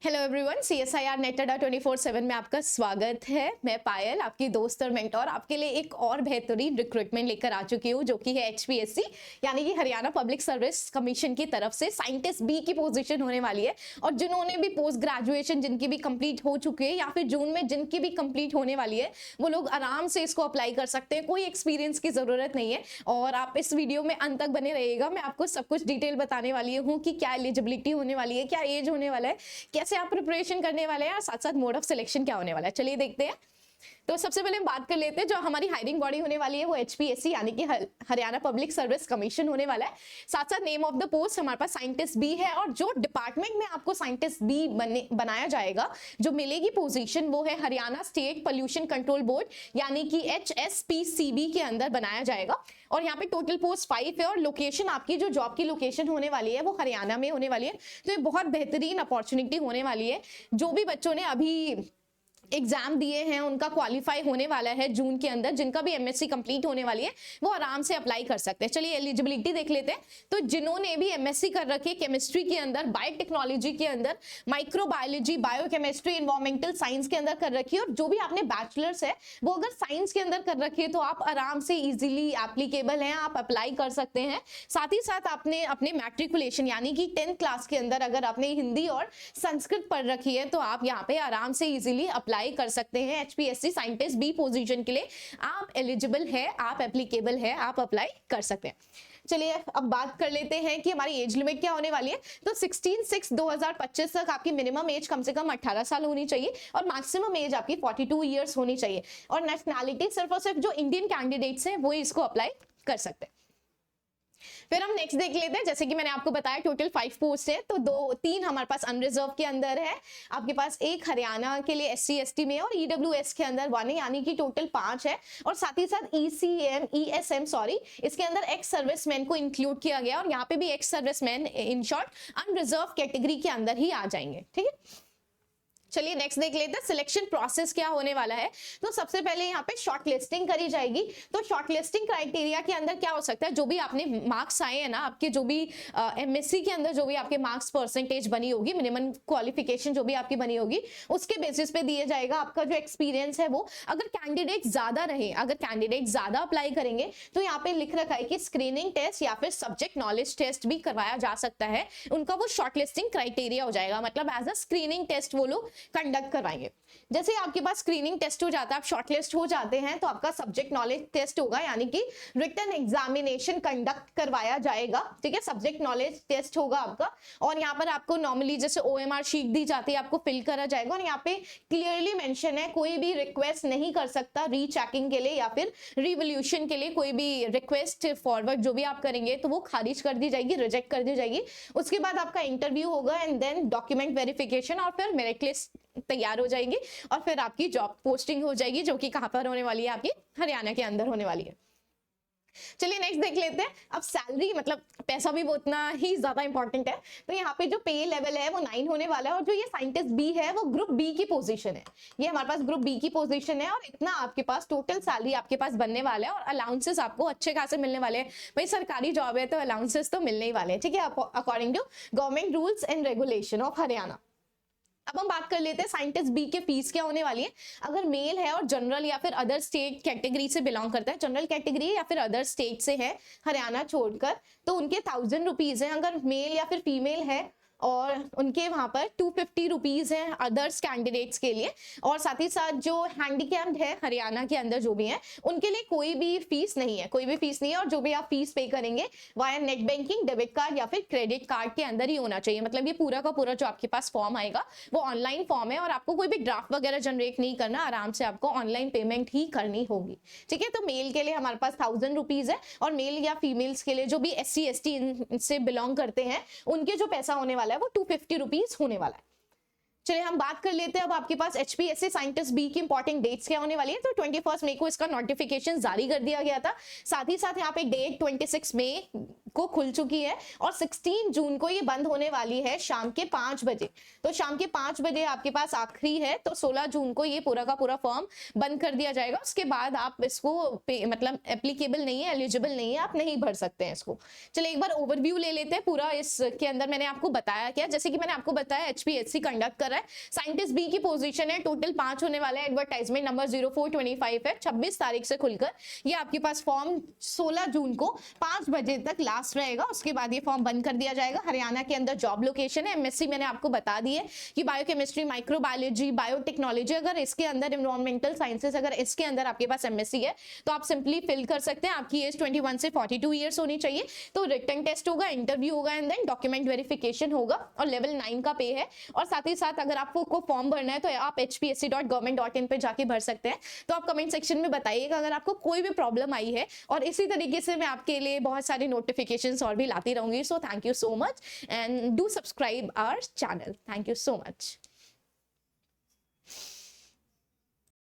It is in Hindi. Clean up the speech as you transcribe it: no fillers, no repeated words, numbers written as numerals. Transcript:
हेलो एवरीवन, CSIR नेट अड्डा 24/7 में आपका स्वागत है। मैं पायल, आपकी दोस्त और मेंटोर, आपके लिए एक और बेहतरीन रिक्रूटमेंट लेकर आ चुकी हूँ, जो कि है HPSC यानी कि हरियाणा पब्लिक सर्विस कमीशन की तरफ से साइंटिस्ट बी की पोजीशन होने वाली है। और जिन्होंने भी पोस्ट ग्रेजुएशन जिनकी भी कंप्लीट हो चुकी है या फिर जून में जिनकी भी कंप्लीट होने वाली है, वो लोग आराम से इसको अप्लाई कर सकते हैं। कोई एक्सपीरियंस की जरूरत नहीं है। और आप इस वीडियो में अंत तक बने रहिएगा। मैं आपको सब कुछ डिटेल बताने वाली हूँ कि क्या एलिजिबिलिटी होने वाली है, क्या एज होने वाला है, कैसे आप प्रिपरेशन करने वाले हैं और साथ साथ मोड ऑफ सिलेक्शन क्या होने वाला है। चलिए देखते हैं। तो सबसे पहले हम बात कर लेते हैं, जो हमारी हायरिंग बॉडी होने वाली है वो HPSC यानी कि हरियाणा पब्लिक सर्विस कमीशन होने वाला है। साथ साथ नेम ऑफ द पोस्ट हमारे पास साइंटिस्ट बी है, और जो डिपार्टमेंट में आपको साइंटिस्ट बी बनाया जाएगा, जो मिलेगी पोजीशन, वो है Haryana state pollution control board यानी कि HSPCB के अंदर बनाया जाएगा। और यहाँ पे टोटल पोस्ट 5 है, और लोकेशन आपकी जो जॉब की लोकेशन होने वाली है वो हरियाणा में होने वाली है। तो ये बहुत बेहतरीन अपॉर्चुनिटी होने वाली है। जो भी बच्चों ने अभी एग्जाम दिए हैं उनका क्वालिफाई होने वाला है जून के अंदर, जिनका भी MSc कंप्लीट होने वाली है वो आराम से अप्लाई कर सकते हैं। चलिए एलिजिबिलिटी देख लेते हैं। तो जिन्होंने भी MSc कर रखी है केमिस्ट्री के अंदर, बायोटेक्नोलॉजी के अंदर, माइक्रोबायोलॉजी, बायोकेमिस्ट्री, इन्वायरमेंटल साइंस के अंदर कर रखी है, और जो भी आपने बैचलर्स है वो अगर साइंस के अंदर कर रखी है तो आप आराम से इजिली एप्लीकेबल हैं, आप अप्लाई कर सकते हैं। साथ ही साथ आपने अपने मैट्रिकुलेशन यानी कि 10th क्लास के अंदर अगर आपने हिंदी और संस्कृत पढ़ रखी है तो आप यहाँ पे आराम से इजिली अप्लाई कर सकते हैं। HPSC साइंटिस्ट बी पोजीशन के लिए आप एलिजिबल है, आप एप्लीकेबल है, आप अप्लाई कर सकते हैं। चलिए अब बात कर लेते हैं कि हमारी एज लिमिट क्या होने वाली है। तो 16/6/2025 तक आपकी मिनिमम एज कम से कम 18 साल होनी चाहिए, और मैक्सिमम एज आपकी 42 ईयर्स होनी चाहिए। और नेशनैलिटी सिर्फ और सिर्फ जो इंडियन कैंडिडेट्स हैं वो इसको अप्लाई कर सकते हैं। फिर हम नेक्स्ट देख लेते हैं। जैसे कि मैंने आपको बताया टोटल 5 पोस्ट है, तो 3 हमारे पास अनरिजर्व के अंदर है, आपके पास एक हरियाणा के लिए SC ST में, और EWS के अंदर 1 है, यानी कि टोटल 5 है। और साथ ही साथ ESM इसके अंदर एक्स सर्विसमैन को इंक्लूड किया गया, और यहाँ पे भी ex serviceman in short unreserve category के अंदर ही आ जाएंगे। ठीक है, चलिए नेक्स्ट देख लेते हैं सिलेक्शन प्रोसेस क्या होने वाला है। तो सबसे पहले यहाँ पे शॉर्ट लिस्टिंग करी जाएगी। तो शॉर्ट लिस्टिंग क्राइटेरिया के अंदर क्या हो सकता है, जो भी आपने मार्क्स आए हैं ना, आपके जो भी MSc के अंदर जो भी आपके मार्क्स परसेंटेज बनी होगी, मिनिमम क्वालिफिकेशन जो भी आपकी बनी होगी, उसके बेसिस पे दिए जाएगा आपका जो एक्सपीरियंस है वो। अगर कैंडिडेट ज्यादा रहे, अगर कैंडिडेट ज्यादा अप्लाई करेंगे तो यहाँ पे लिख रखा है कि स्क्रीनिंग टेस्ट या फिर सब्जेक्ट नॉलेज टेस्ट भी करवाया जा सकता है। उनका वो शॉर्ट लिस्टिंग क्राइटेरिया हो जाएगा, मतलब एज अ स्क्रीनिंग टेस्ट वो लोग कंडक्ट करवाएंगे। जैसे आपके पास स्क्रीनिंग टेस्ट हो जाता है, आप शॉर्टलिस्ट हो जाते हैं, तो आपका सब्जेक्ट नॉलेज टेस्ट होगा, यानी कि रिटन एग्जामिनेशन कंडक्ट करवाया जाएगा। ठीक है, सब्जेक्ट नॉलेज टेस्ट होगा आपका। और यहाँ पर आपको नॉर्मली जैसे OMR शीट दी जाती है, आपको फिल करा जाएगा, और यहाँ पे क्लियरली मेंशन है कोई भी रिक्वेस्ट नहीं कर सकता रीचेकिंग के लिए या फिर रिवोल्यूशन के लिए। कोई भी रिक्वेस्ट फॉरवर्ड जो भी आप करेंगे तो वो खारिज कर दी जाएगी, रिजेक्ट कर दी जाएगी। उसके बाद आपका इंटरव्यू होगा, एंड देन डॉक्यूमेंट वेरिफिकेशन, और फिर मेरिट लिस्ट तैयार हो जाएगी, और फिर आपकी जॉब पोस्टिंग हो जाएगी, जो कि कहां पर होने वाली है, आपकी हरियाणा के अंदर होने वाली है। चलिए नेक्स्ट देख लेते हैं। अब सैलरी, मतलब पैसा भी वो उतना ही ज्यादा इंपॉर्टेंट है। तो यहाँ पे जो पे लेवल है वो 9 होने वाला है, और जो ये साइंटिस्ट बी है वो ग्रुप बी की पोजीशन है। ये हमारे पास ग्रुप बी की पोजीशन है, और इतना आपके पास टोटल सैलरी आपके पास बनने वाला है, और अलाउंसेस आपको अच्छे खासे मिलने वाले हैं। भाई सरकारी जॉब है तो अलाउंसेस तो मिलने ही वाले हैं। ठीक है, according to government rules and regulation of Haryana. अब हम बात कर लेते हैं साइंटिस्ट बी के फीस क्या होने वाली है। अगर मेल है और जनरल या फिर अदर स्टेट कैटेगरी से बिलोंग करता है, जनरल कैटेगरी या फिर अदर स्टेट से है हरियाणा छोड़कर, तो उनके 1000 रुपीज है। अगर मेल या फिर फीमेल है और उनके वहां पर 250 रुपीज है अदर्स कैंडिडेट्स के लिए। और साथ ही साथ जो हैंडीकैप्ड है हरियाणा के अंदर जो भी है, उनके लिए कोई भी फीस नहीं है, कोई भी फीस नहीं है। और जो भी आप फीस पे करेंगे via net banking, debit card या फिर क्रेडिट कार्ड के अंदर ही होना चाहिए। मतलब ये पूरा का पूरा जो आपके पास फॉर्म आएगा वो ऑनलाइन फॉर्म है, और आपको कोई भी ड्राफ्ट वगैरह जनरेट नहीं करना, आराम से आपको ऑनलाइन पेमेंट ही करनी होगी। ठीक है, तो मेल के लिए हमारे पास 1000 रुपीज है, और मेल या फीमेल्स के लिए जो भी SC ST से बिलोंग करते हैं उनके जो पैसा होने वाला है वो 250 रुपीज होने वाला है। चलिए हम बात कर लेते हैं अब आपके पास HPSC साइंटिस्ट बी की इंपॉर्टेंट डेट्स क्या होने वाली है। तो 21 मई को इसका नोटिफिकेशन जारी कर दिया गया था। साथ ही साथ यहाँ पे डेट 26 मई को खुल चुकी है और 16 जून को ये बंद होने वाली है शाम के 5 बजे। तो शाम के 5 बजे आपके पास आखिरी है, तो 16 जून को ये पूरा का पूरा फॉर्म बंद कर दिया जाएगा। उसके बाद आप इसको मतलब एप्लीकेबल नहीं है, एलिजिबल नहीं है, आप नहीं भर सकते हैं इसको। चलिए एक बार ओवरव्यू ले लेते हैं पूरा इसके अंदर मैंने आपको बताया क्या। जैसे कि मैंने आपको बताया एचपीएससी कंडक्ट कर रहा है, साइंटिस्ट बी की पोजीशन है, टोटल 5 होने वाला है, एडवर्टाइजमेंट नंबर 0425 है, 26 तारीख से खुलकर ये आपके पास फॉर्म 16 जून को 5 बजे तक लास्ट रहेगा। उसके बाद ये फॉर्म बंद कर दिया जाएगा। हरियाणा के अंदर जॉब लोकेशन है, एमएससी मैंने आपको बता दी है कि बायोकेमिस्ट्री, माइक्रोबायोलॉजी, बायोटेक्नोलॉजी, अगर इसके अंदर एनवायरमेंटल साइंसेस, अगर इसके अंदर आपके पास एमएससी है तो आप सिंपली फिल कर सकते हैं। आपकी एज 21 से 42 ईयर्स होनी चाहिए। तो रिटन टेस्ट होगा, इंटरव्यू होगा एंड देन डॉक्यूमेंट वेरिफिकेशन होगा और लेवल 9 का पे है। और साथ ही साथ अगर आपको को फॉर्म भरना है तो आप hpsc.government.in पे जाके भर सकते हैं। तो आप कमेंट सेक्शन में बताइएगा अगर आपको कोई भी प्रॉब्लम आई है, और इसी तरीके से मैं आपके लिए बहुत सारी नोटिफिकेशंस और भी लाती रहूंगी। So thank you so much and do subscribe our channel. Thank you so much.